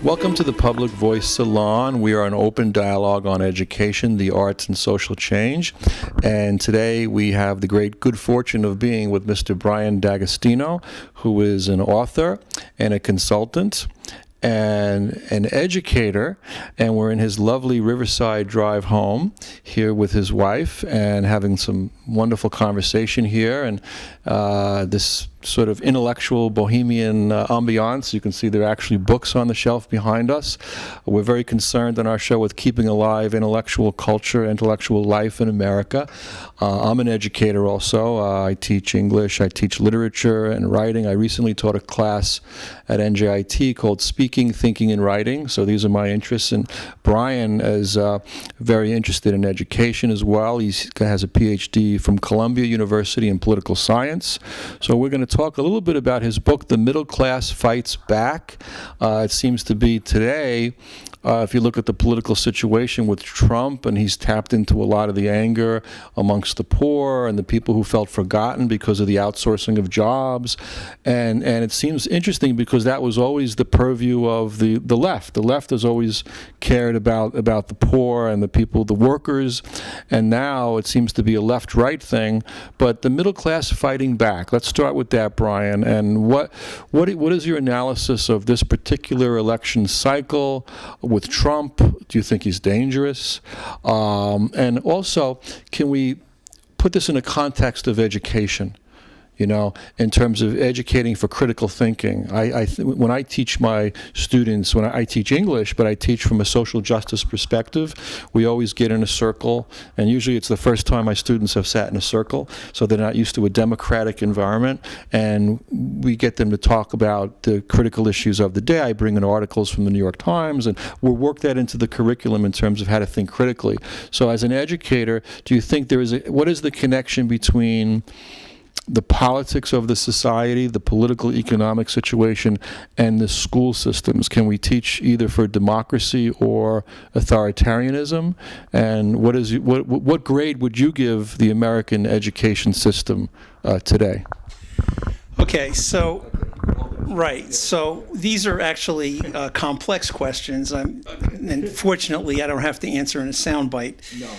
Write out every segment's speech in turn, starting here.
Welcome to the Public Voice Salon. We are an open dialogue on education, the arts, and social change. And today we have the great good fortune of being with Mr. Brian D'Agostino, who is an author and a consultant and an educator, and we're in his lovely Riverside drive home here with his wife and having some wonderful conversation here, and this sort of intellectual bohemian ambiance. You can see there are actually books on the shelf behind us. We're very concerned on our show with keeping alive intellectual culture, intellectual life in America. I'm an educator also. I teach English, I teach literature and writing. I recently taught a class at NJIT called Speaking, Thinking, and Writing. So these are my interests. And Brian is very interested in education as well. He has a PhD from Columbia University in political science. So we're going to talk a little bit about his book, The Middle Class Fights Back. It seems to be today, if you look at the political situation with Trump, and he's tapped into a lot of the anger amongst the poor and the people who felt forgotten because of the outsourcing of jobs. And it seems interesting because that was always the purview of the left. The left has always cared about the poor and the people, the workers, and now it seems to be a left-right thing. But the middle class fighting back. Let's start with that, Brian. And what is your analysis of this particular election cycle with Trump? Do you think he's dangerous? And also, can we put this in a context of education? You know, in terms of educating for critical thinking. When I teach my students, when I teach English, but I teach from a social justice perspective, we always get in a circle, and usually it's the first time my students have sat in a circle, so they're not used to a democratic environment, and we get them to talk about the critical issues of the day. I bring in articles from the New York Times, and we'll work that into the curriculum in terms of how to think critically. So as an educator, do you think what is the connection between the politics of the society, the political economic situation, and the school systems? Can we teach either for democracy or authoritarianism? And what grade would you give the American education system today? Okay, so right. So these are actually complex questions. And fortunately, I don't have to answer in a soundbite. No.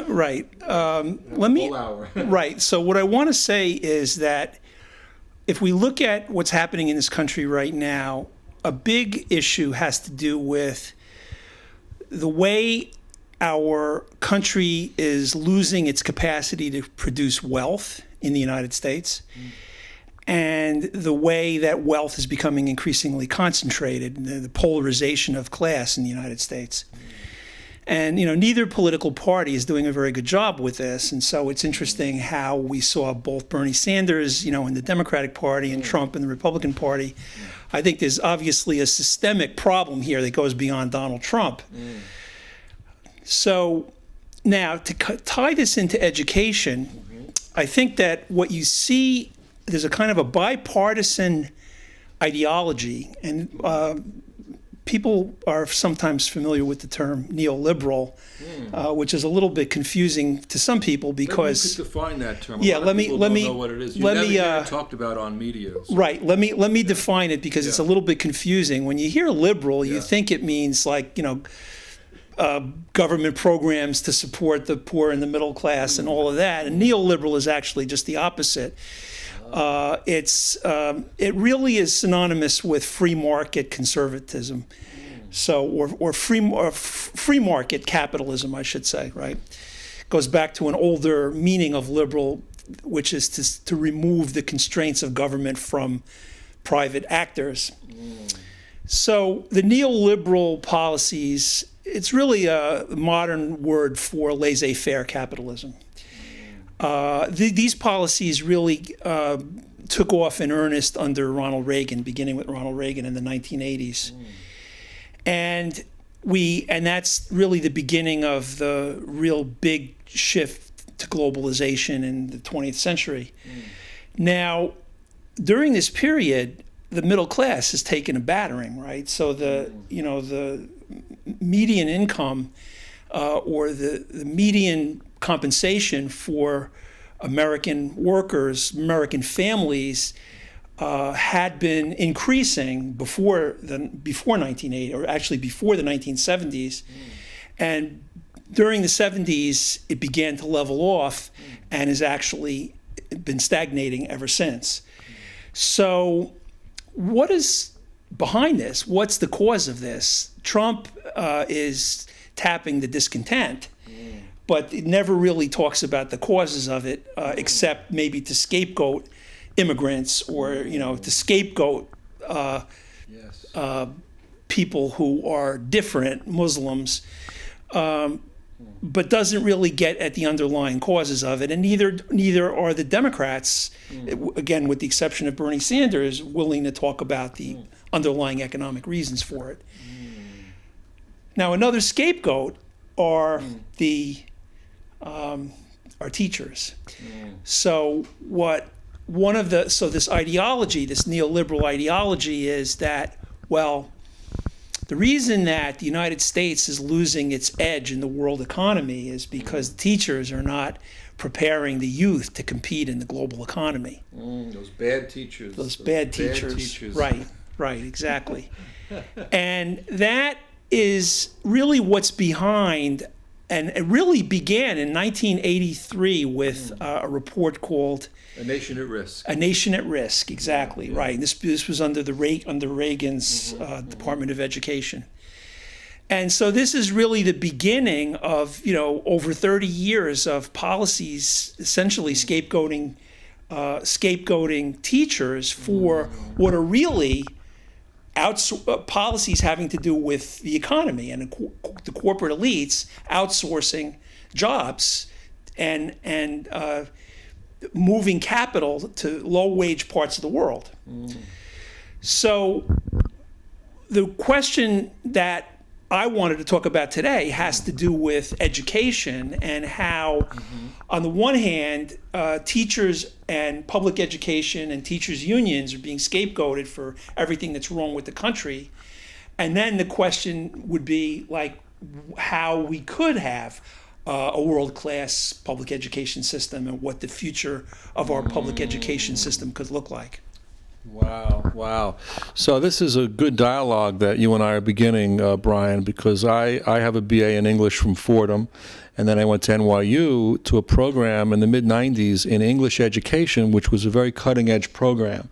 Right. Let me. Right. So what I want to say is that if we look at what's happening in this country right now, a big issue has to do with the way our country is losing its capacity to produce wealth in the United States. And the way that wealth is becoming increasingly concentrated, the polarization of class in the United States. And neither political party is doing a very good job with this. And so it's interesting how we saw both Bernie Sanders, in the Democratic Party, and Trump in the Republican Party. I think there's obviously a systemic problem here that goes beyond Donald Trump. So now to tie this into education, I think that what you see, there's a kind of a bipartisan ideology, and people are sometimes familiar with the term neoliberal, which is a little bit confusing to some people because. Maybe you could define that term. Yeah, let me know what it is. You never talked about on media. So. Right. Let me define it because it's a little bit confusing. When you hear liberal, you think it means like government programs to support the poor and the middle class and all of that. And neoliberal is actually just the opposite. It really is synonymous with free market conservatism, or free market capitalism, I should say. Right, goes back to an older meaning of liberal, which is to remove the constraints of government from private actors. So the neoliberal policies, it's really a modern word for laissez-faire capitalism. These policies really took off in earnest under Ronald Reagan, beginning with Ronald Reagan in the 1980s. And and that's really the beginning of the real big shift to globalization in the 20th century. Now, during this period, the middle class has taken a battering, right? So the median income or the median compensation for American workers, American families, had been increasing before 1980, or actually before the 1970s. And during the 70s, it began to level off and has actually been stagnating ever since. So what is behind this? What's the cause of this? Trump is tapping the discontent, but it never really talks about the causes of it, except maybe to scapegoat immigrants or, to scapegoat people who are different, Muslims, but doesn't really get at the underlying causes of it. And neither are the Democrats, again, with the exception of Bernie Sanders, willing to talk about the underlying economic reasons for it. Now, another scapegoat are our teachers. So this ideology, this neoliberal ideology, is that, well, the reason that the United States is losing its edge in the world economy is because teachers are not preparing the youth to compete in the global economy. Those bad teachers. Those bad teachers. Right, exactly. And that is really what's behind, and it really began in 1983 with a report called A Nation at Risk. A Nation at Risk, exactly, right. And this was under Reagan's Department of Education. And so this is really the beginning of, over 30 years of policies essentially scapegoating teachers for what are really policies having to do with the economy and the corporate elites outsourcing jobs and moving capital to low-wage parts of the world. So the question that I wanted to talk about today has to do with education and how, on the one hand, teachers and public education and teachers' unions are being scapegoated for everything that's wrong with the country. And then the question would be like how we could have a world-class public education system and what the future of our public education system could look like. Wow. So this is a good dialogue that you and I are beginning, Brian, because I have a BA in English from Fordham, and then I went to NYU to a program in the mid-90s in English education, which was a very cutting-edge program.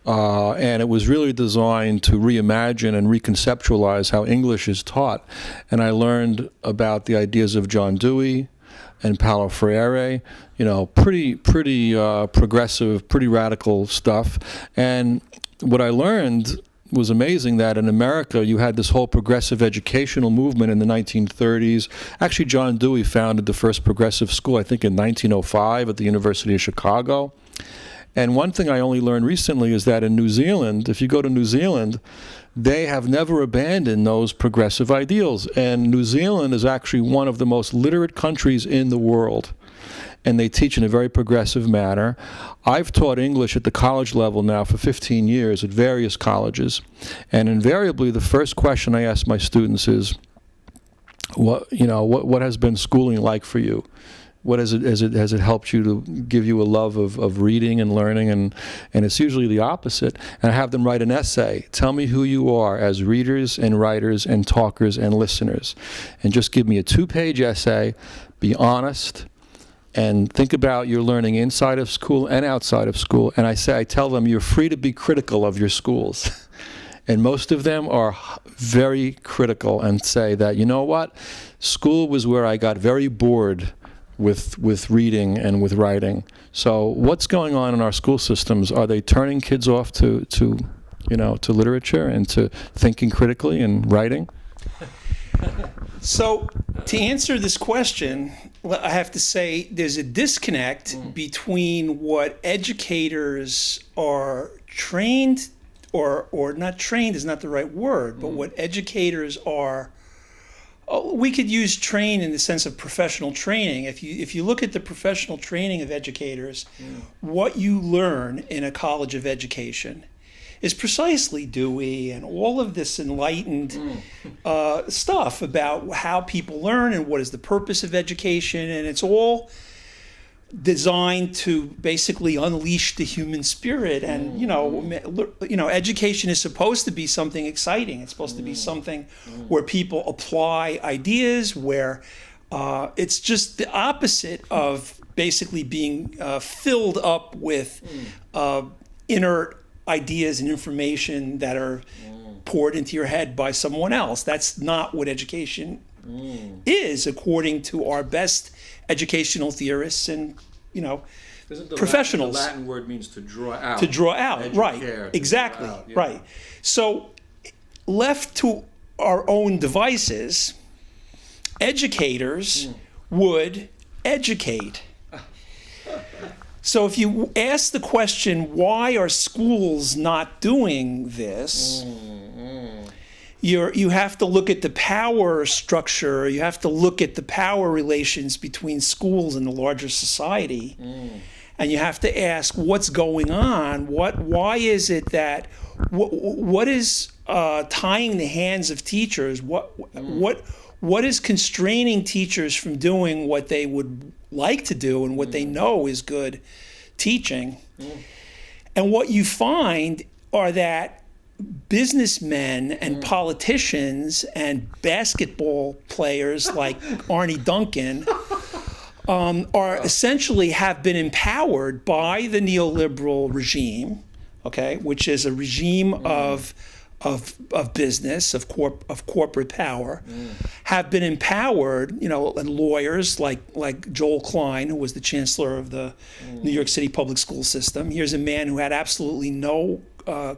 And it was really designed to reimagine and reconceptualize how English is taught. And I learned about the ideas of John Dewey and Paulo Freire, pretty progressive, pretty radical stuff. And what I learned was amazing, that in America you had this whole progressive educational movement in the 1930s. Actually, John Dewey founded the first progressive school, I think in 1905 at the University of Chicago. And one thing I only learned recently is that in New Zealand, if you go to New Zealand, they have never abandoned those progressive ideals. And New Zealand is actually one of the most literate countries in the world. And they teach in a very progressive manner. I've taught English at the college level now for 15 years at various colleges. And invariably, the first question I ask my students is, what has been schooling like for you? What has it helped you to give you a love of reading and learning? And it's usually the opposite. And I have them write an essay. Tell me who you are as readers and writers and talkers and listeners. And just give me a 2-page essay. Be honest. And think about your learning inside of school and outside of school. And I tell them you're free to be critical of your schools. And most of them are very critical and say that, you know what? School was where I got very bored with reading and with writing. So what's going on in our school systems? Are they turning kids off to literature and to thinking critically and writing? So to answer this question, I have to say there's a disconnect between what educators are trained, or not trained is not the right word, but what educators are We could use train in the sense of professional training. If you look at the professional training of educators, what you learn in a college of education is precisely Dewey and all of this enlightened stuff about how people learn and what is the purpose of education, and it's all designed to basically unleash the human spirit. And education is supposed to be something exciting. It's supposed to be something where people apply ideas, where it's just the opposite of basically being filled up with inert ideas and information that are poured into your head by someone else. That's not what education is, according to our best educational theorists and professionals. The Latin word means to draw out. To draw out, right? Exactly, draw out, yeah. right. So, left to our own devices, educators would educate. So if you ask the question, why are schools not doing this? You have to look at the power structure. You have to look at the power relations between schools and the larger society. And you have to ask, what's going on? Why is it that, what is tying the hands of teachers? What is constraining teachers from doing what they would like to do and what they know is good teaching? And what you find are that businessmen and politicians and basketball players like Arnie Duncan are essentially have been empowered by the neoliberal regime, okay, which is a regime of business, of corporate power, have been empowered, and lawyers like Joel Klein, who was the chancellor of the New York City public school system. Here's a man who had absolutely no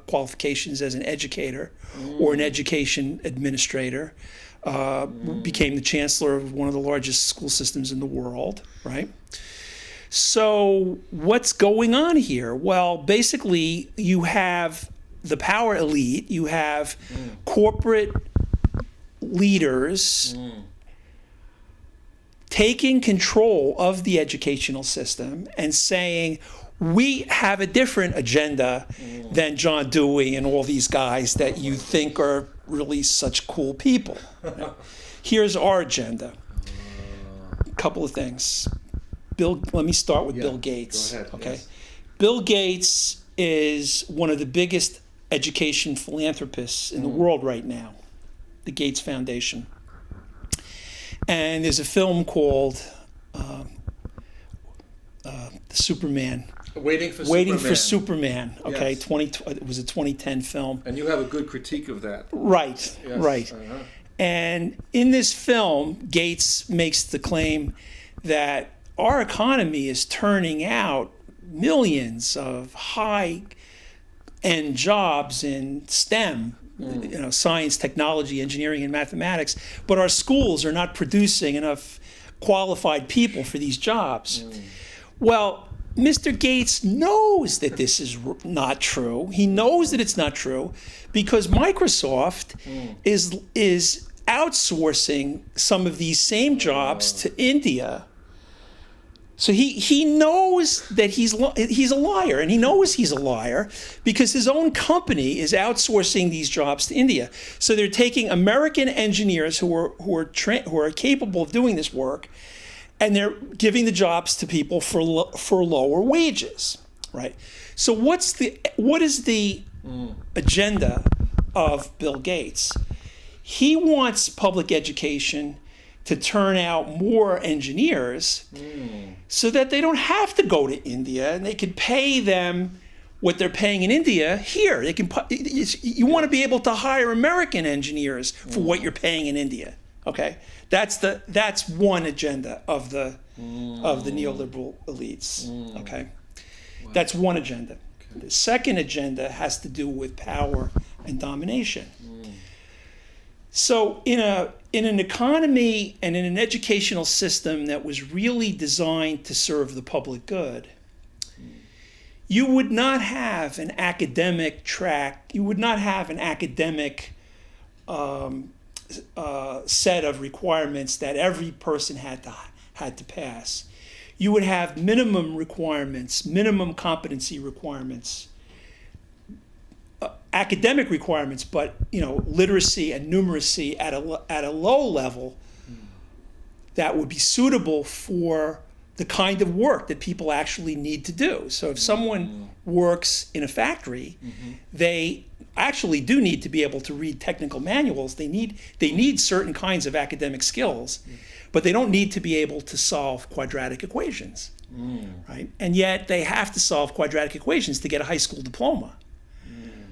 qualifications as an educator or an education administrator, became the chancellor of one of the largest school systems in the world, right? So what's going on here? Well, basically, you have the power elite, you have corporate leaders taking control of the educational system and saying, we have a different agenda than John Dewey and all these guys that you think are really such cool people. Here's our agenda. A couple of things. Let me start with Bill Gates. Go ahead, okay. yes. Bill Gates is one of the biggest education philanthropists in the world right now, the Gates Foundation. And there's a film called Superman. Waiting for Superman. Okay, Yes. It was a 2010 film. And you have a good critique of that. Right, Yes. right. And in this film, Gates makes the claim that our economy is turning out millions of high-end jobs in STEM, science, technology, engineering, and mathematics, but our schools are not producing enough qualified people for these jobs. Well, Mr. Gates knows that this is not true. He knows that it's not true because Microsoft is outsourcing some of these same jobs to India. So he knows that he's a liar, and he knows he's a liar because his own company is outsourcing these jobs to India. So they're taking American engineers who are capable of doing this work, and they're giving the jobs to people for lower wages, right? So what is the agenda of Bill Gates? He wants public education to turn out more engineers so that they don't have to go to India, and they could pay them what they're paying in India here. They can. You want to be able to hire American engineers for what you're paying in India. Okay, that's one agenda of the neoliberal elites. Okay, that's one agenda. The second agenda has to do with power and domination. So in an economy and in an educational system that was really designed to serve the public good, you would not have an academic track, you would not have an academic set of requirements that every person had to pass. You would have minimum requirements, minimum competency requirements, academic requirements, but literacy and numeracy at a low level that would be suitable for the kind of work that people actually need to do. So if someone works in a factory, they actually do need to be able to read technical manuals. They need certain kinds of academic skills, but they don't need to be able to solve quadratic equations, right? And yet they have to solve quadratic equations to get a high school diploma.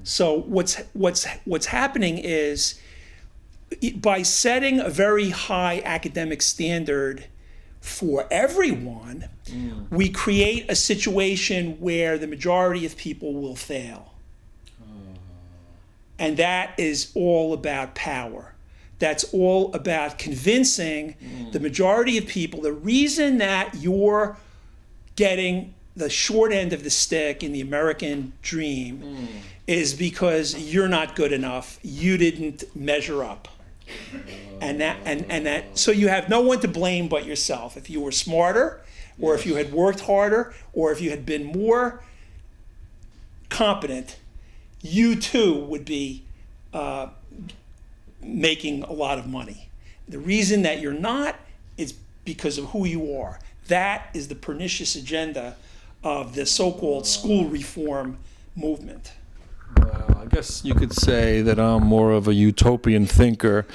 So what's happening is, by setting a very high academic standard for everyone, we create a situation where the majority of people will fail. And that is all about power. That's all about convincing the majority of people. The reason that you're getting the short end of the stick in the American dream is because you're not good enough. You didn't measure up. So you have no one to blame but yourself. If you were smarter, or if you had worked harder, or if you had been more competent, you too would be making a lot of money. The reason that you're not is because of who you are. That is the pernicious agenda of the so-called school reform movement. Well, I guess you could say that I'm more of a utopian thinker,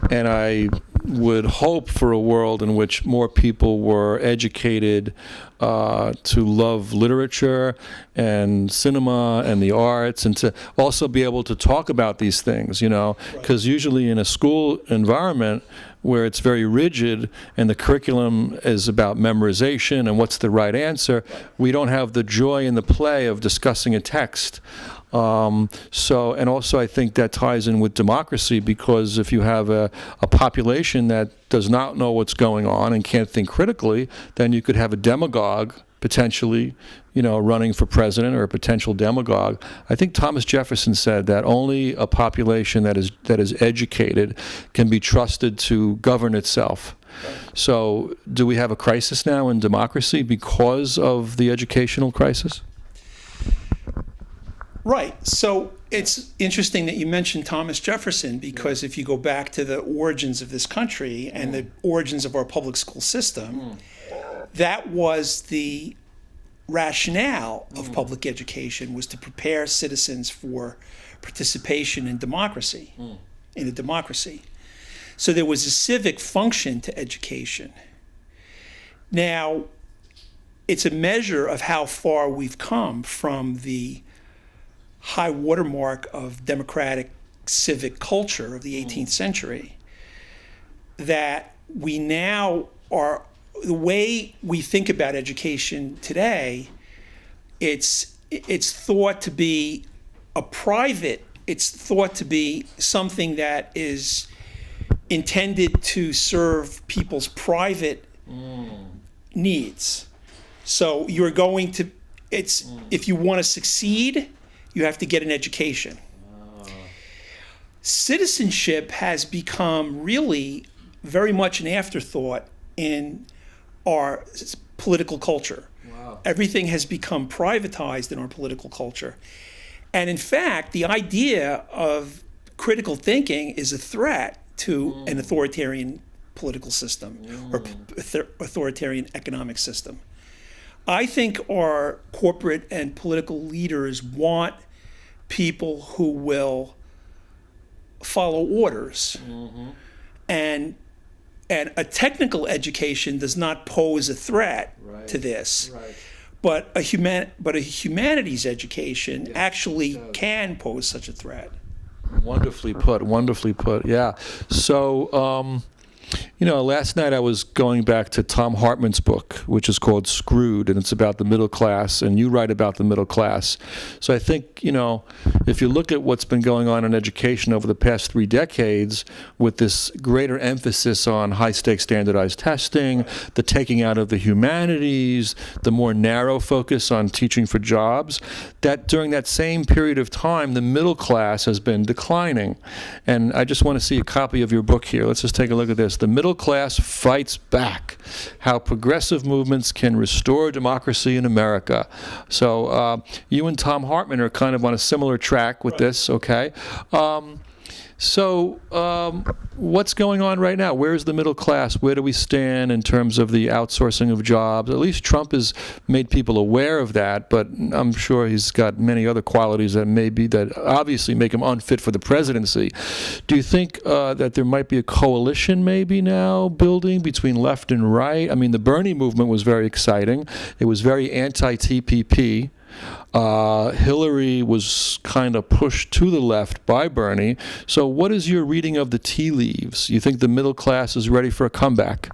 and I would hope for a world in which more people were educated to love literature and cinema and the arts, and to also be able to talk about these things, because usually in a school environment where it's very rigid and the curriculum is about memorization and what's the right answer, we don't have the joy and the play of discussing a text. And also I think that ties in with democracy, because if you have a population that does not know what's going on and can't think critically, then you could have a demagogue potentially, running for president, or a potential demagogue. I think Thomas Jefferson said that only a population that is educated can be trusted to govern itself. So do we have a crisis now in democracy because of the educational crisis? Right. So it's interesting that you mentioned Thomas Jefferson, because if you go back to the origins of this country and the origins of our public school system, that was the rationale of public education, was to prepare citizens for participation in democracy, in a democracy. So there was a civic function to education. Now, it's a measure of how far we've come from the high watermark of democratic civic culture of the 18th century, that we now are, the way we think about education today, it's thought to be it's thought to be something that is intended to serve people's private needs. So you're going to, if you want to succeed, you have to get an education. Citizenship has become really very much an afterthought in our political culture. Wow. Everything has become privatized in our political culture. And in fact, the idea of critical thinking is a threat to an authoritarian political system or authoritarian economic system. I think our corporate and political leaders want people who will follow orders. And a technical education does not pose a threat to this. Right. But a humanities education actually can pose such a threat. Wonderfully put, yeah. So Last night I was going back to Tom Hartman's book, which is called Screwed, and it's about the middle class, and you write about the middle class. So I think, if you look at what's been going on in education over the past 3 decades, with this greater emphasis on high-stakes standardized testing, the taking out of the humanities, the more narrow focus on teaching for jobs, that during that same period of time, the middle class has been declining. And I just want to see a copy of your book here. Let's just take a look at this. The middle class fights back. How progressive movements can restore democracy in America. So you and Tom Hartman are kind of on a similar track with this, okay? So what's going on right now? Where's the middle class? Where do we stand in terms of the outsourcing of jobs? At least Trump has made people aware of that, but I'm sure he's got many other qualities that obviously make him unfit for the presidency. Do you think that there might be a coalition maybe now building between left and right? I mean, the Bernie movement was very exciting. It was very anti-TPP. Hillary was kind of pushed to the left by Bernie. So what is your reading of the tea leaves? You think the middle class is ready for a comeback?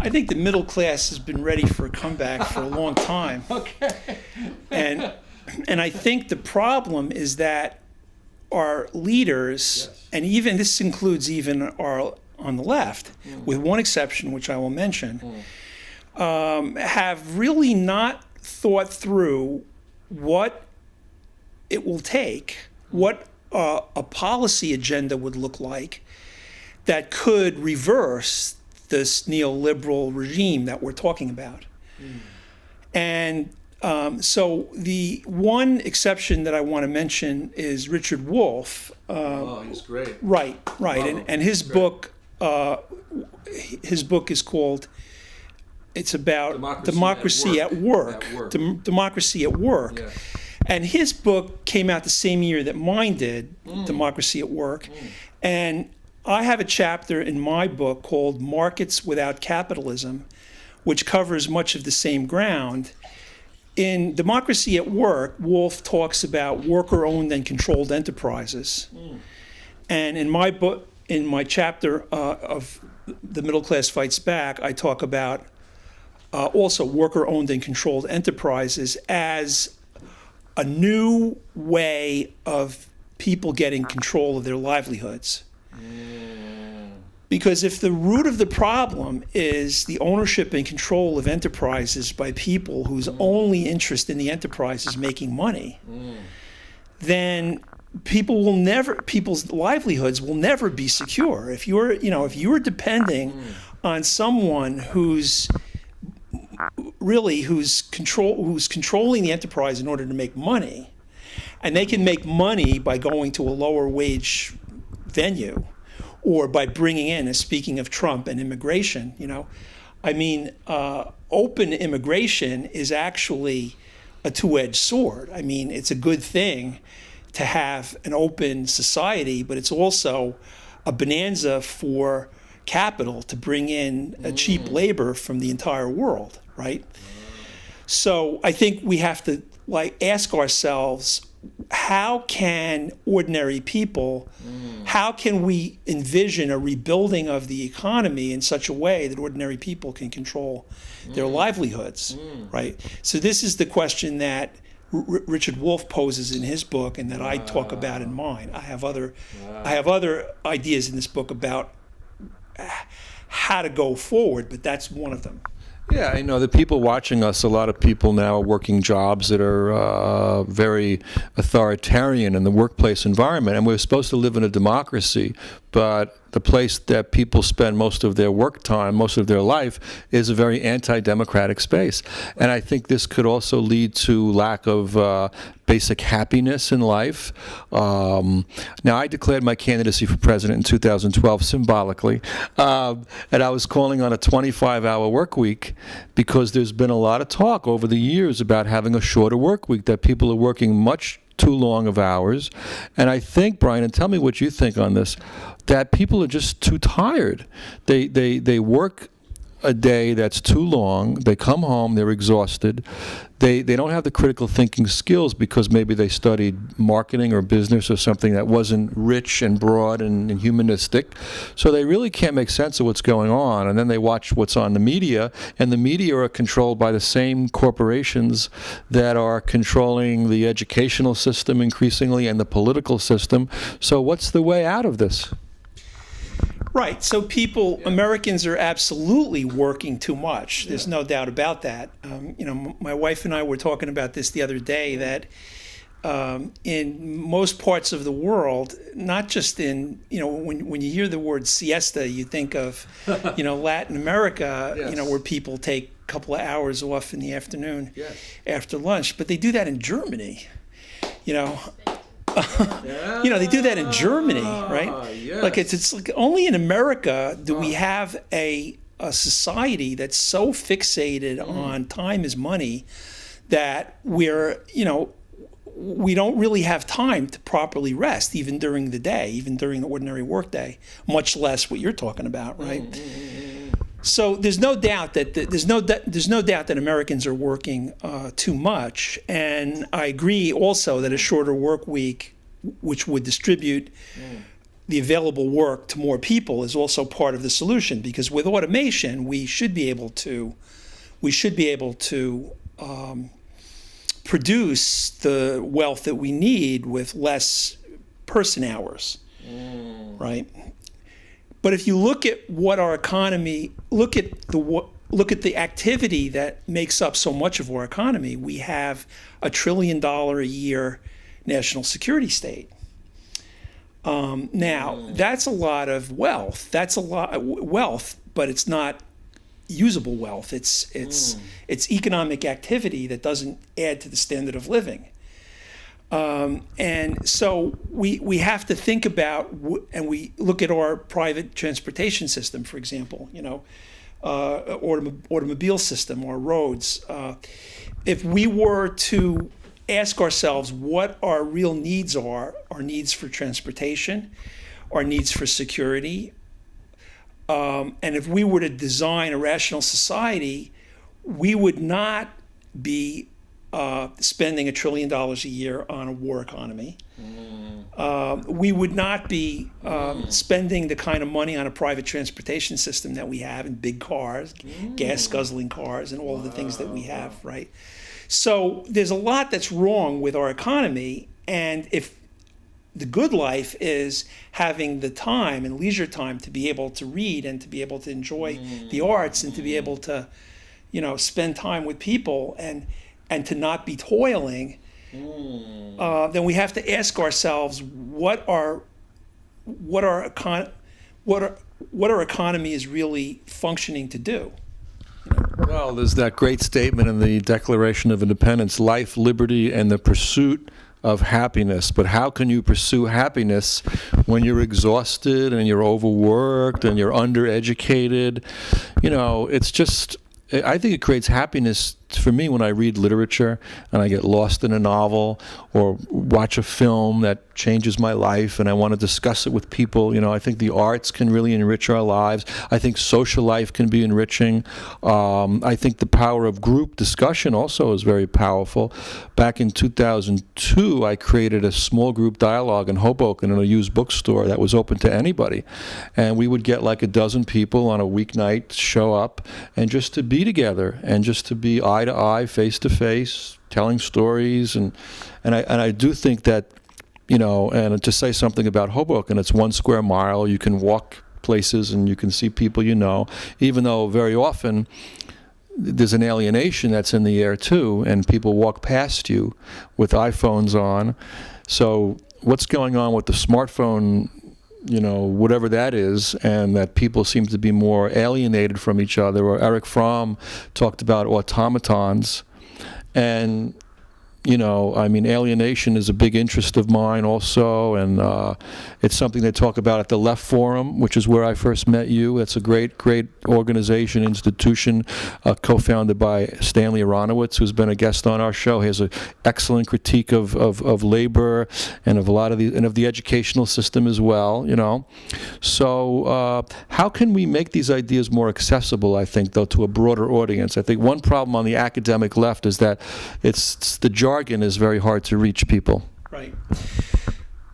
I think the middle class has been ready for a comeback for a long time. Okay. And I think the problem is that our leaders, Yes. and even this includes even our on the left, with one exception, which I will mention, have really not thought through what it will take, what a policy agenda would look like that could reverse this neoliberal regime that we're talking about. And so the one exception that I want to mention is Richard Wolff. He's great. Right. And his book, is called. It's about democracy at work. Democracy at work. Yeah. And his book came out the same year that mine did, Democracy at Work. And I have a chapter in my book called Markets Without Capitalism, which covers much of the same ground. In Democracy at Work, Wolff talks about worker-owned and controlled enterprises. And in my book, in my chapter of The Middle Class Fights Back, I talk about also worker-owned and controlled enterprises as a new way of people getting control of their livelihoods. Because if the root of the problem is the ownership and control of enterprises by people whose only interest in the enterprise is making money, then people's livelihoods will never be secure. If you're depending on someone who's controlling the enterprise in order to make money, and they can make money by going to a lower wage venue or by bringing in, and speaking of Trump and immigration, open immigration is actually a two-edged sword. I mean, it's a good thing to have an open society, but it's also a bonanza for capital to bring in a cheap labor from the entire world, right? So I think we have to ask ourselves, how can ordinary people, how can we envision a rebuilding of the economy in such a way that ordinary people can control their livelihoods, right? So this is the question that Richard Wolff poses in his book and that I talk about in mine. I have other ideas in this book about how to go forward, but that's one of them. Yeah, I know the people watching us, a lot of people now are working jobs that are very authoritarian in the workplace environment, and we're supposed to live in a democracy, but the place that people spend most of their work time, most of their life, is a very anti-democratic space. And I think this could also lead to lack of basic happiness in life. Now, I declared my candidacy for president in 2012 symbolically, and I was calling on a 25-hour work week because there's been a lot of talk over the years about having a shorter work week, that people are working much too long of hours. And I think, Brian, and tell me what you think on this, that people are just too tired. They work a day that's too long. They come home, they're exhausted. They don't have the critical thinking skills because maybe they studied marketing or business or something that wasn't rich and broad and humanistic. So they really can't make sense of what's going on. And then they watch what's on the media, and the media are controlled by the same corporations that are controlling the educational system increasingly and the political system. So what's the way out of this? Right. So Americans are absolutely working too much. There's no doubt about that. My wife and I were talking about this the other day, that in most parts of the world, not just in, when you hear the word siesta, you think of, Latin America, Yes. Where people take a couple of hours off in the afternoon after lunch. But they do that in Germany, they do that in Germany, right? Yes. Like it's like only in America do we have a society that's so fixated on time is money that we don't really have time to properly rest, even during the day, even during the ordinary workday, much less what you're talking about, right? So there's no doubt that Americans are working too much, and I agree also that a shorter work week, which would distribute the available work to more people, is also part of the solution. Because with automation, we should be able to produce the wealth that we need with less person hours, right? But if you look at what our economy, look at the activity that makes up so much of our economy, we have $1 trillion a year national security state. Now, that's a lot of wealth. That's a lot of wealth, but it's not usable wealth. It's economic activity that doesn't add to the standard of living. And so we have to think about, and we look at our private transportation system, for example, automobile system or roads. If we were to ask ourselves what our real needs are, our needs for transportation, our needs for security, and if we were to design a rational society, we would not be spending $1 trillion a year on a war economy. We would not be spending the kind of money on a private transportation system that we have in big cars, gas-guzzling cars, and all of the things that we have, right? So there's a lot that's wrong with our economy, and if the good life is having the time and leisure time to be able to read and to be able to enjoy the arts and to be able to, spend time with people and to not be toiling, then we have to ask ourselves what our economy is really functioning to do. Well, there's that great statement in the Declaration of Independence: life, liberty, and the pursuit of happiness. But how can you pursue happiness when you're exhausted and you're overworked and you're undereducated? It's just, I think it creates happiness for me when I read literature and I get lost in a novel or watch a film that changes my life and I want to discuss it with people. I think the arts can really enrich our lives. I think social life can be enriching. I think the power of group discussion also is very powerful. Back in 2002, I created a small group dialogue in Hoboken in a used bookstore that was open to anybody. And we would get like a dozen people on a weeknight show up and just to be together and just to be eye to eye, face to face, telling stories. And I do think that, and to say something about Hoboken, it's 1 square mile. You can walk places and you can see people even though very often there's an alienation that's in the air too, and people walk past you with iPhones on. So what's going on with the smartphone, whatever that is, and that people seem to be more alienated from each other? Or Eric Fromm talked about automatons, and I mean, alienation is a big interest of mine also, and it's something they talk about at the Left Forum, which is where I first met you. It's a great, great organization, institution, co-founded by Stanley Aronowitz, who's been a guest on our show. He has an excellent critique of labor and of a lot of the educational system as well, So how can we make these ideas more accessible, I think, though, to a broader audience? I think one problem on the academic left is that the jargon is very hard to reach people. Right.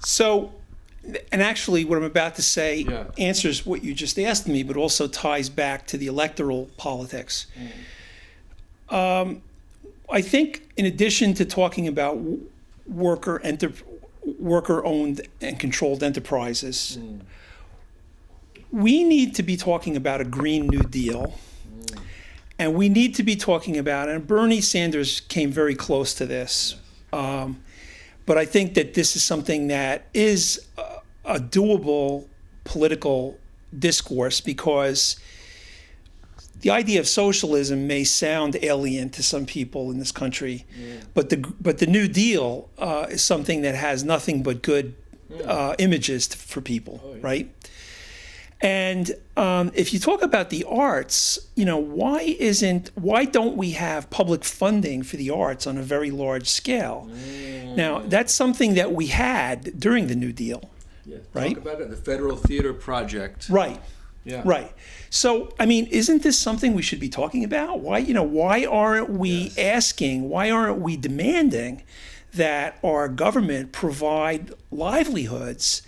So, and actually what I'm about to say answers what you just asked me, but also ties back to the electoral politics. I think in addition to talking about worker-owned and controlled enterprises, we need to be talking about a Green New Deal. And we need to be talking about, and Bernie Sanders came very close to this, but I think that this is something that is a doable political discourse, because the idea of socialism may sound alien to some people in this country, but the New Deal is something that has nothing but good images for people, right? And if you talk about the arts, why don't we have public funding for the arts on a very large scale? Now, that's something that we had during the New Deal, right? Talk about it, the Federal Theater Project. Right. Yeah. Right. So, I mean, isn't this something we should be talking about? Why aren't we asking, why aren't we demanding that our government provide livelihoods?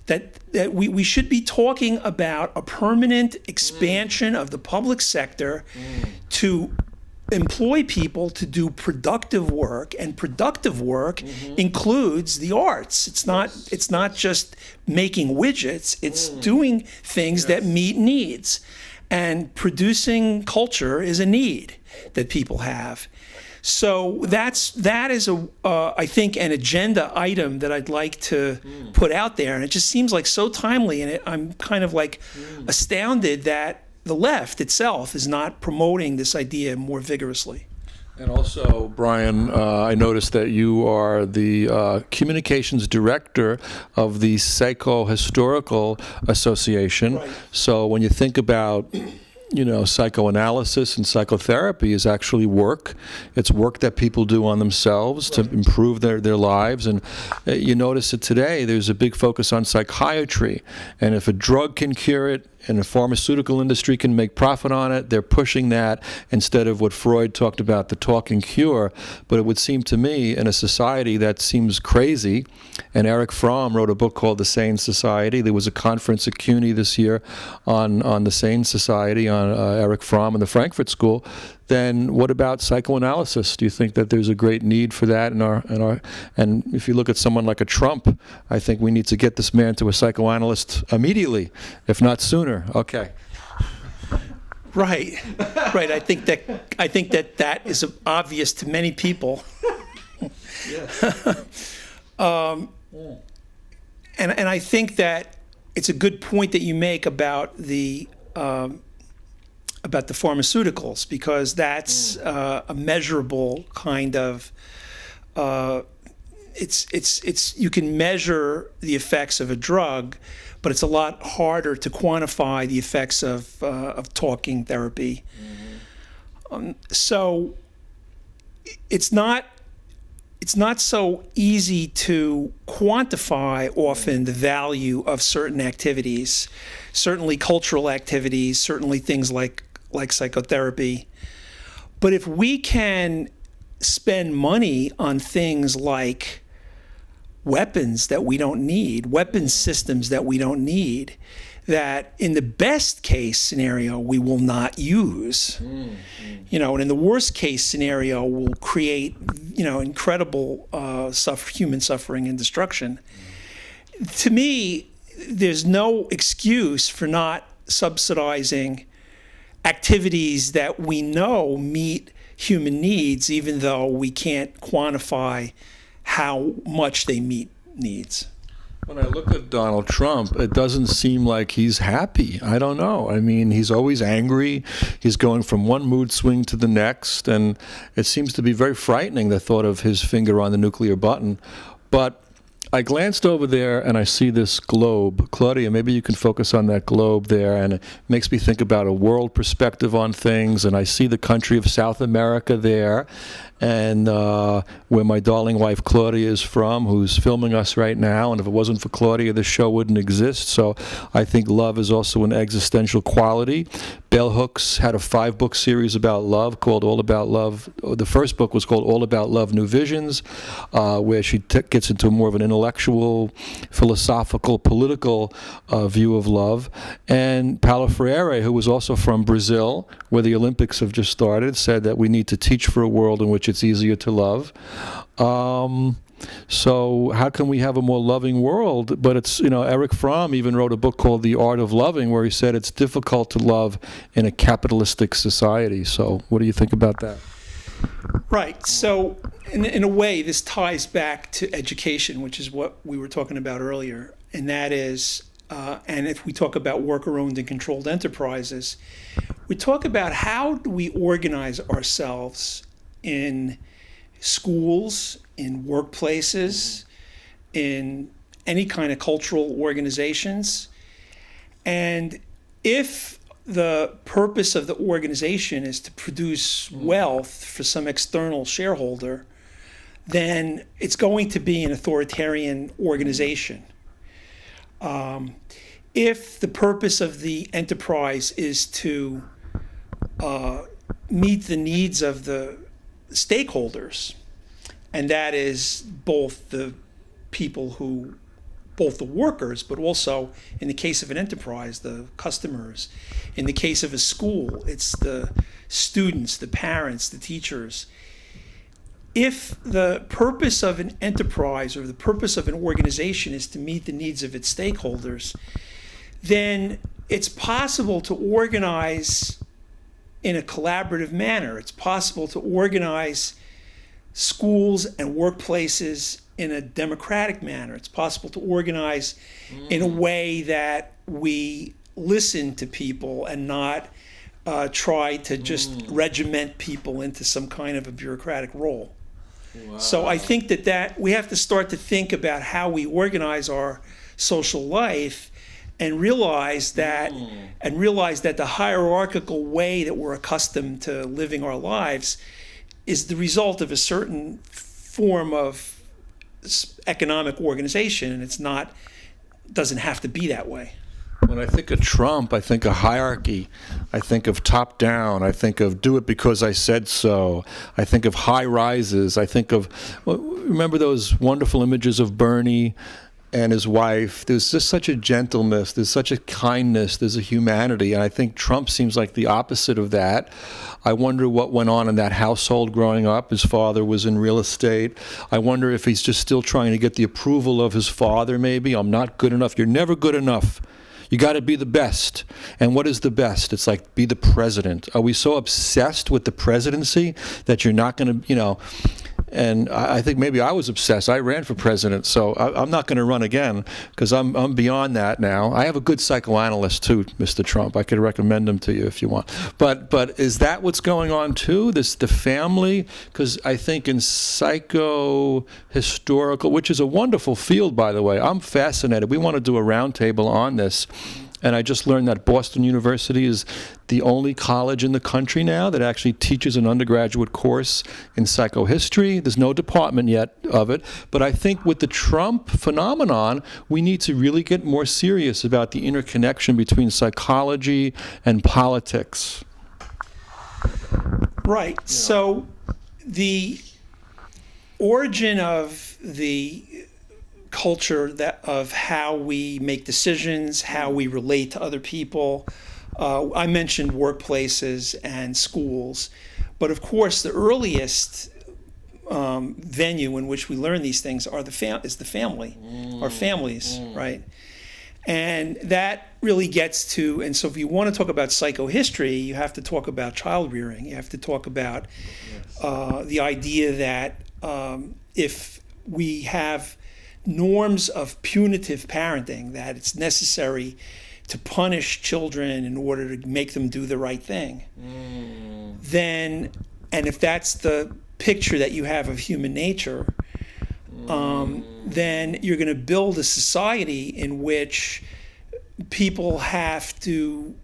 That we should be talking about a permanent expansion of the public sector to employ people to do productive work, and productive work includes the arts. It's not just making widgets, it's doing things that meet needs. And producing culture is a need that people have. So that is I think an agenda item that I'd like to put out there, and it just seems like so timely, and I'm kind of like astounded that the left itself is not promoting this idea more vigorously. And also, Brian, I noticed that you are the communications director of the Psychohistorical Association. Right. So when you think about psychoanalysis and psychotherapy is actually work. It's work that people do on themselves to improve their lives. And you notice that today there's a big focus on psychiatry. And if a drug can cure it, and the pharmaceutical industry can make profit on it, they're pushing that instead of what Freud talked about, the talk and cure. But it would seem to me, in a society that seems crazy, and Eric Fromm wrote a book called The Sane Society. There was a conference at CUNY this year on the Sane Society, on Eric Fromm and the Frankfurt School. Then what about psychoanalysis? Do you think that there's a great need for that and if you look at someone like a Trump, I think we need to get this man to a psychoanalyst immediately, if not sooner. Okay. Right. I think that is obvious to many people. And I think that it's a good point that you make about the pharmaceuticals, because that's a measurable kind of it's you can measure the effects of a drug, but it's a lot harder to quantify the effects of talking therapy. So it's not so easy to quantify often the value of certain activities, certainly cultural activities, certainly things like psychotherapy. But if we can spend money on things like weapons that we don't need, weapon systems that we don't need, that in the best case scenario we will not use, and in the worst case scenario will create, incredible human suffering and destruction. To me, there's no excuse for not subsidizing activities that we know meet human needs, even though we can't quantify how much they meet needs. When I look at Donald Trump, it doesn't seem like he's happy. I don't know. I mean, he's always angry. He's going from one mood swing to the next, and it seems to be very frightening, the thought of his finger on the nuclear button. But I glanced over there and I see this globe. Claudia, maybe you can focus on that globe there, and it makes me think about a world perspective on things, and I see the country of South America there, and where my darling wife Claudia is from, who's filming us right now, and if it wasn't for Claudia, the show wouldn't exist. So I think love is also an existential quality. Bell Hooks had a 5-book series about love called All About Love. The first book was called All About Love, New Visions, where she gets into more of an intellectual, philosophical, political view of love. And Paulo Freire, who was also from Brazil, where the Olympics have just started, said that we need to teach for a world in which it's easier to love. So how can we have a more loving world? But it's, Eric Fromm even wrote a book called The Art of Loving, where he said it's difficult to love in a capitalistic society. So what do you think about that? Right. So in a way, this ties back to education, which is what we were talking about earlier. And that is, and if we talk about worker-owned and controlled enterprises, we talk about how do we organize ourselves in schools, in workplaces, in any kind of cultural organizations. And if the purpose of the organization is to produce wealth for some external shareholder, then it's going to be an authoritarian organization. If the purpose of the enterprise is to meet the needs of the stakeholders, and that is both the workers, but also in the case of an enterprise, the customers. In the case of a school, it's the students, the parents, the teachers. If the purpose of an enterprise or the purpose of an organization is to meet the needs of its stakeholders, then it's possible to organize in a collaborative manner. It's possible to organize schools and workplaces in a democratic manner. It's possible to organize in a way that we listen to people and not try to just regiment people into some kind of a bureaucratic role. Wow. So I think that we have to start to think about how we organize our social life and realize that the hierarchical way that we're accustomed to living our lives is the result of a certain form of economic organization, and doesn't have to be that way. When I think of Trump, I think of hierarchy. I think of top down. I think of do it because I said so. I think of high rises. I think of, remember those wonderful images of Bernie and his wife? There's just such a gentleness. There's such a kindness. There's a humanity. And I think Trump seems like the opposite of that. I wonder what went on in that household growing up. His father was in real estate. I wonder if he's just still trying to get the approval of his father, maybe. I'm not good enough. You're never good enough. You got to be the best. And what is the best? It's like, be the president. Are we so obsessed with the presidency that you're not going to, and I think maybe I was obsessed. I ran for president, so I'm not going to run again because I'm beyond that now. I have a good psychoanalyst too, Mr. Trump. I could recommend him to you if you want. But is that what's going on too? The family? Because I think in psychohistorical, which is a wonderful field, by the way, I'm fascinated. We want to do a roundtable on this. And I just learned that Boston University is the only college in the country now that actually teaches an undergraduate course in psychohistory. There's no department yet of it. But I think with the Trump phenomenon, we need to really get more serious about the interconnection between psychology and politics. Right. So the origin of the culture of how we make decisions, how we relate to other people. I mentioned workplaces and schools, but of course the earliest venue in which we learn these things is the family, our families, right? And that really gets to, and so if you want to talk about psychohistory, you have to talk about child rearing. You have to talk about the idea that if we have norms of punitive parenting, that it's necessary to punish children in order to make them do the right thing, then, and if that's the picture that you have of human nature, then you're going to build a society in which people have to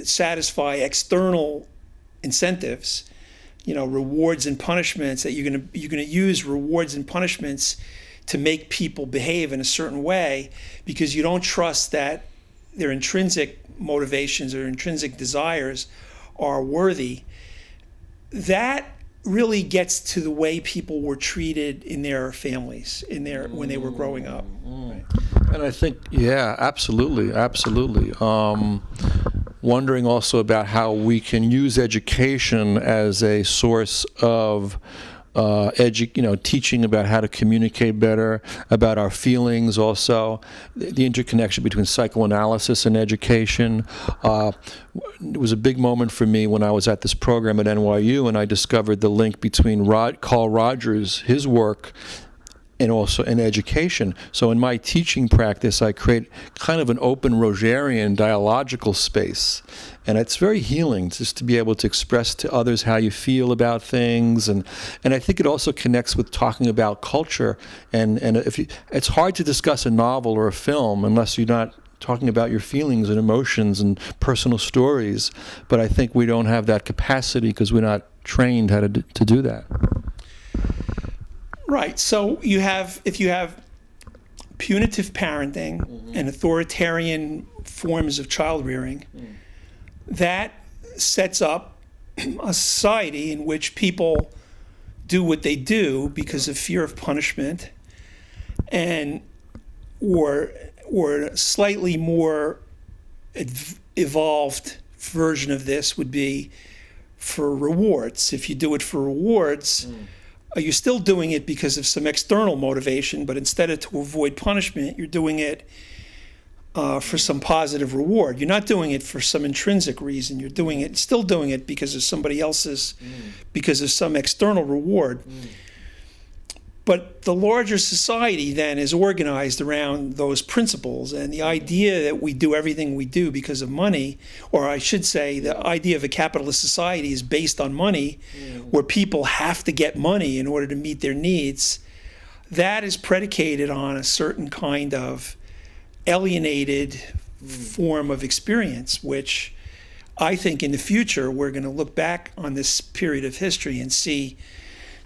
satisfy external incentives, rewards and punishments, that you're going to use rewards and punishments to make people behave in a certain way because you don't trust that their intrinsic motivations or intrinsic desires are worthy. That really gets to the way people were treated in their families, when they were growing up. Right? And I think, yeah, absolutely. Wondering also about how we can use education as a source of teaching about how to communicate better, about our feelings also, the interconnection between psychoanalysis and education. It was a big moment for me when I was at this program at NYU and I discovered the link between Carl Rogers, his work, and also in education. So in my teaching practice, I create kind of an open Rogerian dialogical space. And it's very healing just to be able to express to others how you feel about things. And I think it also connects with talking about culture. And it's hard to discuss a novel or a film unless you're not talking about your feelings and emotions and personal stories. But I think we don't have that capacity because we're not trained how to do that. Right. So if you have punitive parenting and authoritarian forms of child rearing, that sets up a society in which people do what they do because of fear of punishment, and or a slightly more evolved version of this would be for rewards. If you do it for rewards, you're still doing it because of some external motivation, but instead of to avoid punishment, you're doing it for some positive reward. You're not doing it for some intrinsic reason. You're still doing it because of somebody else's, because of some external reward. But the larger society then is organized around those principles, and the idea that we do everything we do because of money, or I should say the idea of a capitalist society is based on money, where people have to get money in order to meet their needs. That is predicated on a certain kind of alienated form of experience, which I think in the future we're going to look back on this period of history and see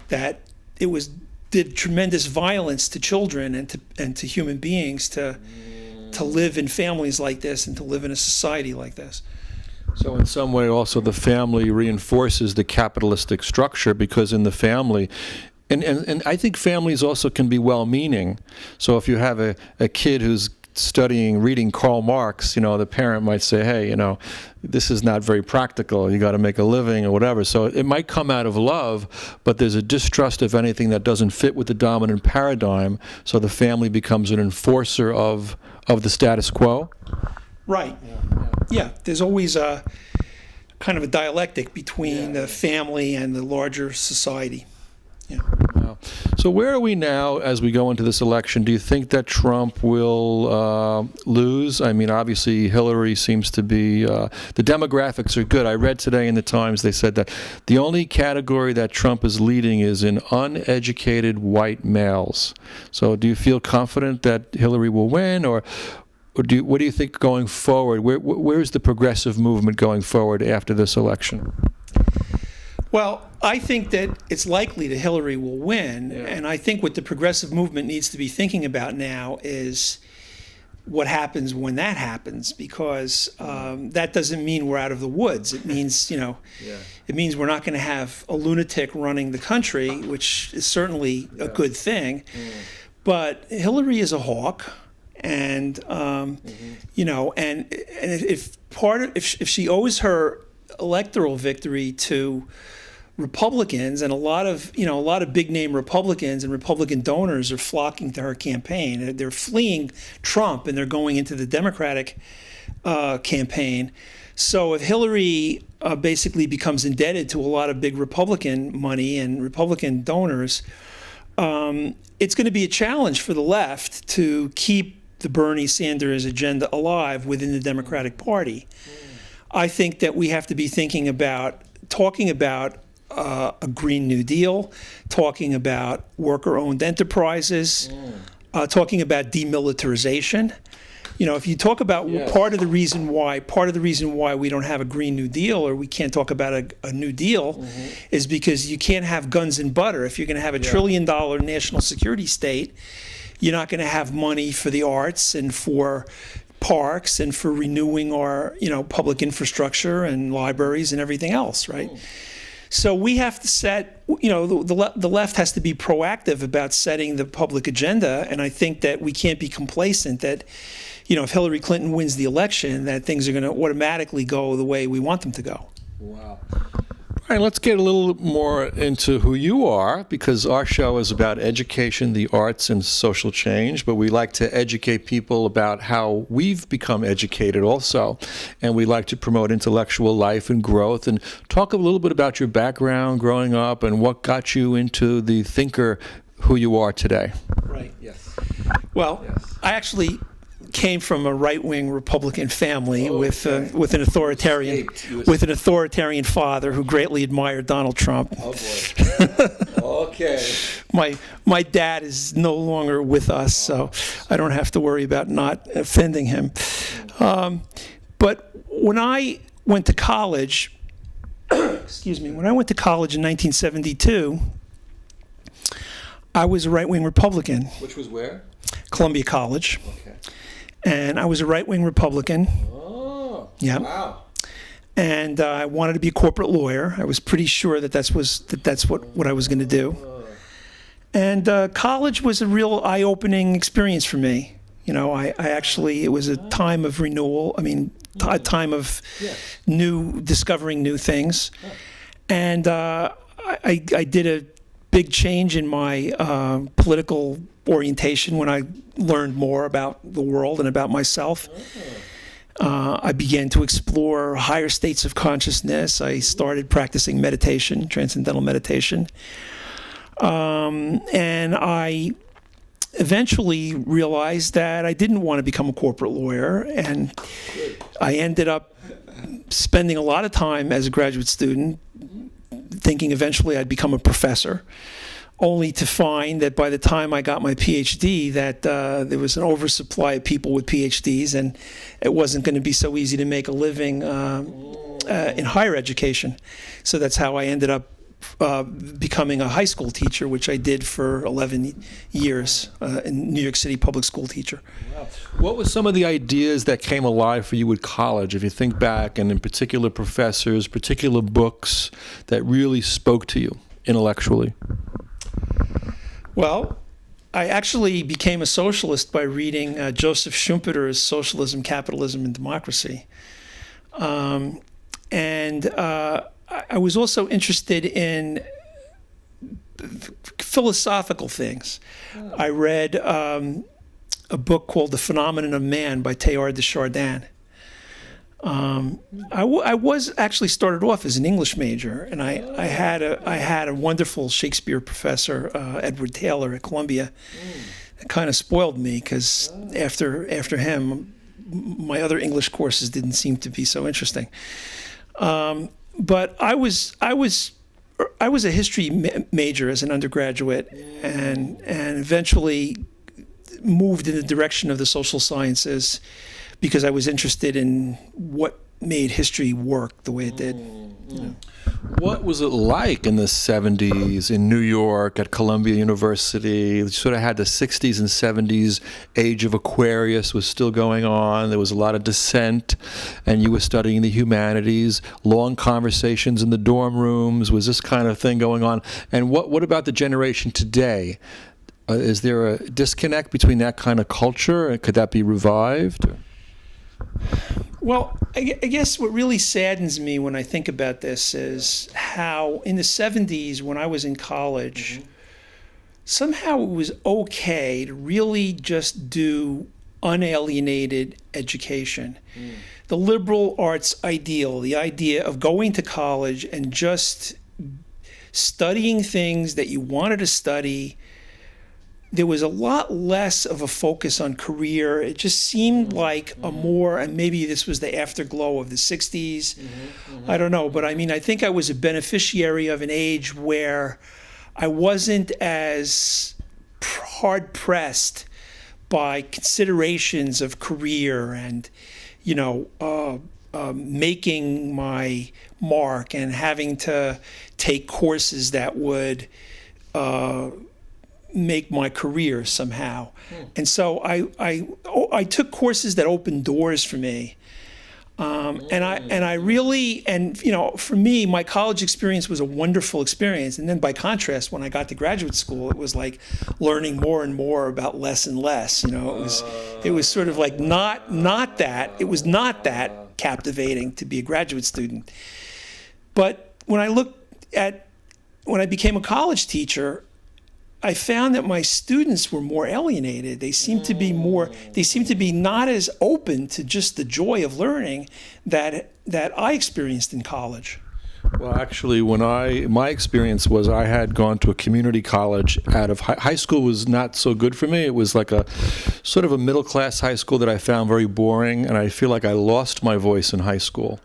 that it did tremendous violence to children and to human beings to live in families like this and to live in a society like this. So in some way also the family reinforces the capitalistic structure, because in the family, and I think families also can be well-meaning. So if you have a kid who's reading Karl Marx, the parent might say, hey, this is not very practical. You got to make a living or whatever. So it might come out of love, but there's a distrust of anything that doesn't fit with the dominant paradigm. So the family becomes an enforcer of the status quo. Right. Yeah. There's always a kind of a dialectic between the family and the larger society. Yeah. Wow. So where are we now as we go into this election? Do you think that Trump will lose? I mean, obviously Hillary seems to be, the demographics are good. I read today in the Times, they said that the only category that Trump is leading is in uneducated white males. So do you feel confident that Hillary will win, or what do you think going forward? Where's the progressive movement going forward after this election? Well, I think that it's likely that Hillary will win, and I think what the progressive movement needs to be thinking about now is what happens when that happens, because that doesn't mean we're out of the woods. It means, it means we're not going to have a lunatic running the country, which is certainly a good thing. But Hillary is a hawk, and and if she owes her electoral victory to Republicans, and a lot of big name Republicans and Republican donors are flocking to her campaign. They're fleeing Trump and they're going into the Democratic campaign. So if Hillary basically becomes indebted to a lot of big Republican money and Republican donors, it's going to be a challenge for the left to keep the Bernie Sanders agenda alive within the Democratic Party. I think that we have to be thinking about, talking about a Green New Deal, talking about worker-owned enterprises, talking about demilitarization. You know, if you talk about part of the reason why we don't have a Green New Deal, or we can't talk about a New Deal, is because you can't have guns and butter. If you're going to have a $1 trillion national security state, you're not going to have money for the arts and for parks and for renewing our, public infrastructure and libraries and everything else, right? So we have to set, the left has to be proactive about setting the public agenda, and I think that we can't be complacent that, if Hillary Clinton wins the election, that things are going to automatically go the way we want them to go. Wow. All right, let's get a little more into who you are, because our show is about education, the arts, and social change, but we like to educate people about how we've become educated also, and we like to promote intellectual life and growth, and talk a little bit about your background growing up and what got you into the thinker who you are today. Right. Yes. Well, I actually came from a right-wing Republican family with an authoritarian father who greatly admired Donald Trump. Oh boy. Okay. My dad is no longer with us, so I don't have to worry about not offending him. But when I went to college, when I went to college in 1972, I was a right-wing Republican. Which was where? Columbia College. Okay. And I was a right-wing Republican. Oh, yeah. Wow. And I wanted to be a corporate lawyer. I was pretty sure that that's what I was going to do. And college was a real eye-opening experience for me. It was a time of renewal. A time of discovering new things. And I did a big change in my political orientation when I learned more about the world and about myself. I began to explore higher states of consciousness. I started practicing meditation, transcendental meditation. And I eventually realized that I didn't want to become a corporate lawyer, and I ended up spending a lot of time as a graduate student thinking eventually I'd become a professor, only to find that by the time I got my PhD that there was an oversupply of people with PhDs, and it wasn't going to be so easy to make a living in higher education. So that's how I ended up becoming a high school teacher, which I did for 11 years, in New York City public school teacher. Wow. What were some of the ideas that came alive for you at college, if you think back, and in particular professors, particular books that really spoke to you intellectually? Well, I actually became a socialist by reading Joseph Schumpeter's Socialism, Capitalism, and Democracy. I was also interested in philosophical things. I read a book called The Phenomenon of Man by Teilhard de Chardin. I was actually started off as an English major, and I had a wonderful Shakespeare professor, Edward Taylor at Columbia. It kind of spoiled me because after him, my other English courses didn't seem to be so interesting. But I was a history major as an undergraduate, and eventually moved in the direction of the social sciences because I was interested in what made history work the way it did. What was it like in the 70s in New York at Columbia University? You sort of had the 60s and 70s age of Aquarius was still going on. There was a lot of dissent, and you were studying the humanities, long conversations in the dorm rooms. Was this kind of thing going on? And what about the generation today? Is there a disconnect between that kind of culture, and could that be revived? Well, I guess what really saddens me when I think about this is how in the 70s, when I was in college, somehow it was okay to really just do unalienated education. The liberal arts ideal, the idea of going to college and just studying things that you wanted to study there was a lot less of a focus on career. It just seemed like a more, and maybe this was the afterglow of the 60s. I don't know, but I mean, I think I was a beneficiary of an age where I wasn't as hard pressed by considerations of career and, making my mark and having to take courses that would make my career somehow. And so I took courses that opened doors for me. And I really, for me, my college experience was a wonderful experience. And then by contrast, when I got to graduate school, it was like learning more and more about less and less. It was sort of like not that captivating to be a graduate student. But when I became a college teacher, I found that my students were more alienated. They seemed to be not as open to just the joy of learning that I experienced in college. Well, actually, my experience was I had gone to a community college out of high school was not so good for me. It was like a sort of a middle-class high school that I found very boring, and I feel like I lost my voice in high school.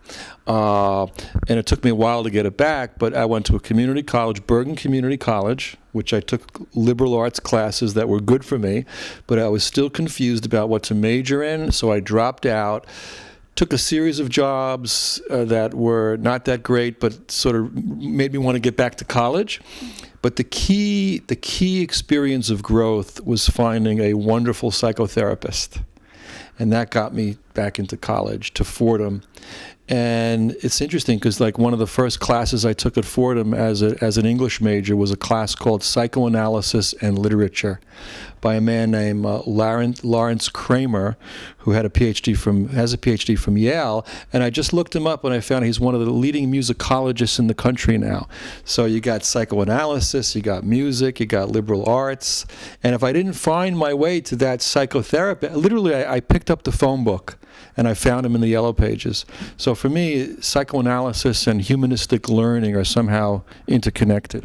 And it took me a while to get it back, but I went to a community college, Bergen Community College, which I took liberal arts classes that were good for me, but I was still confused about what to major in, so I dropped out. Took a series of jobs that were not that great, but sort of made me want to get back to college. But the key experience of growth was finding a wonderful psychotherapist. And that got me back into college, to Fordham. And it's interesting because like one of the first classes I took at Fordham as an English major was a class called Psychoanalysis and Literature by a man named Lawrence Kramer, who has a PhD from Yale. And I just looked him up and I found he's one of the leading musicologists in the country now. So you got psychoanalysis, you got music, you got liberal arts. And if I didn't find my way to that psychotherapy, literally I picked up the phone book and I found him in the yellow pages. So for me, psychoanalysis and humanistic learning are somehow interconnected.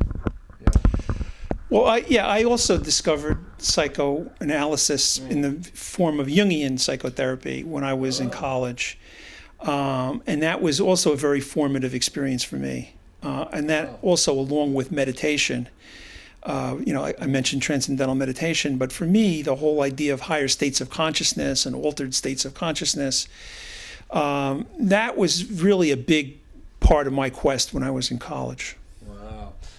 Well, I also discovered psychoanalysis in the form of Jungian psychotherapy when I was in college. And that was also a very formative experience for me. And that also along with meditation. I mentioned transcendental meditation, but for me, the whole idea of higher states of consciousness and altered states of consciousness, that was really a big part of my quest when I was in college.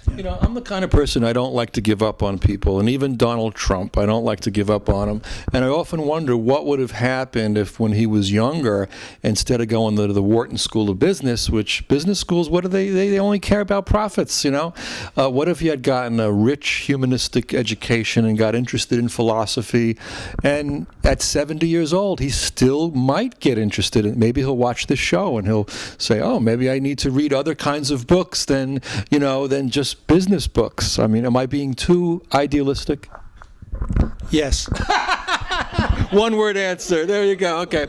I'm the kind of person I don't like to give up on people, and even Donald Trump, I don't like to give up on him. And I often wonder what would have happened if when he was younger, instead of going to the Wharton School of Business, which business schools, what do they only care about profits, What if he had gotten a rich humanistic education and got interested in philosophy, and at 70 years old, he still might get interested in, maybe he'll watch this show and he'll say, oh, maybe I need to read other kinds of books than just business books. I mean, am I being too idealistic? Yes. One word answer. There you go. Okay.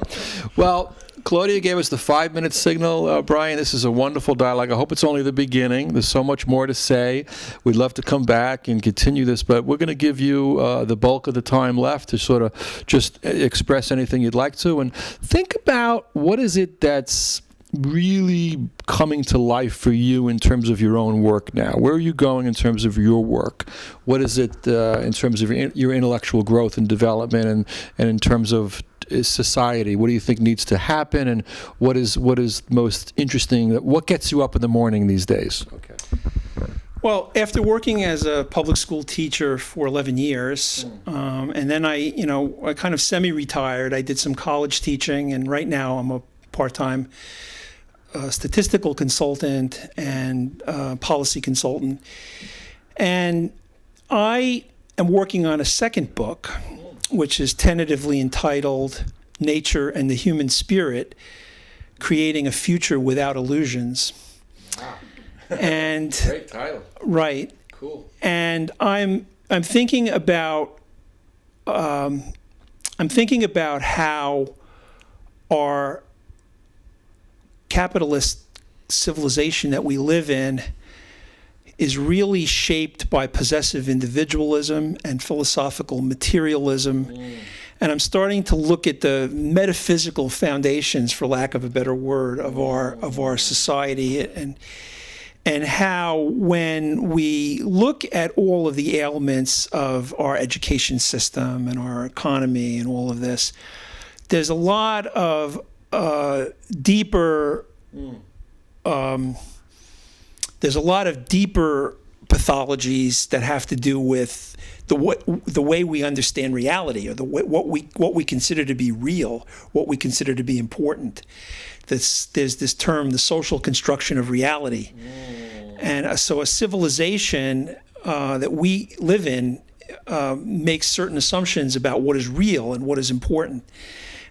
Well, Claudia gave us the 5-minute signal. Brian, this is a wonderful dialogue. I hope it's only the beginning. There's so much more to say. We'd love to come back and continue this, but we're going to give you the bulk of the time left to sort of just express anything you'd like to. And think about what is it that's really coming to life for you in terms of your own work now? Where are you going in terms of your work? What is it in terms of your intellectual growth and development, and in terms of society? What do you think needs to happen, and what is most interesting? What gets you up in the morning these days? Okay. Well, after working as a public school teacher for 11 years, and then I kind of semi-retired. I did some college teaching, and right now I'm a part-time statistical consultant and policy consultant. And I am working on a second book, which is tentatively entitled Nature and the Human Spirit, Creating a Future Without Illusions. Wow. And great title. Right. Cool. And I'm thinking about how our capitalist civilization that we live in is really shaped by possessive individualism and philosophical materialism. And I'm starting to look at the metaphysical foundations, for lack of a better word, of our society, and how, when we look at all of the ailments of our education system and our economy and all of this, there's a lot of deeper pathologies that have to do with the way we understand reality, or what we consider to be real, what we consider to be important. There's this term, the social construction of reality. And so a civilization that we live in makes certain assumptions about what is real and what is important.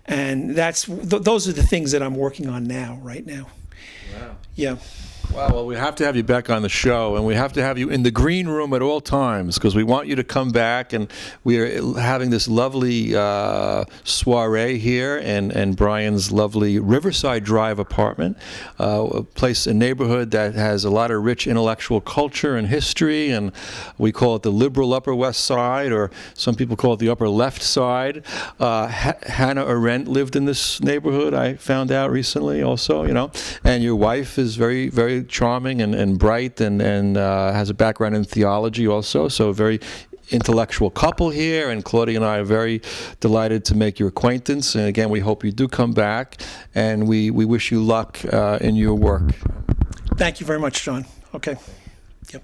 And those are the things that I'm working on right now. Wow. Yeah. Wow, well, we have to have you back on the show, and we have to have you in the green room at all times, because we want you to come back, and we are having this lovely soiree here in Brian's lovely Riverside Drive apartment, a neighborhood that has a lot of rich intellectual culture and history, and we call it the liberal Upper West Side, or some people call it the Upper Left Side. Hannah Arendt lived in this neighborhood, I found out recently also, and your wife is very, very charming and bright, and has a background in theology also, so a very intellectual couple here, and Claudia and I are very delighted to make your acquaintance, and again, we hope you do come back, and we wish you luck in your work. Thank you very much, John. Okay. Yep.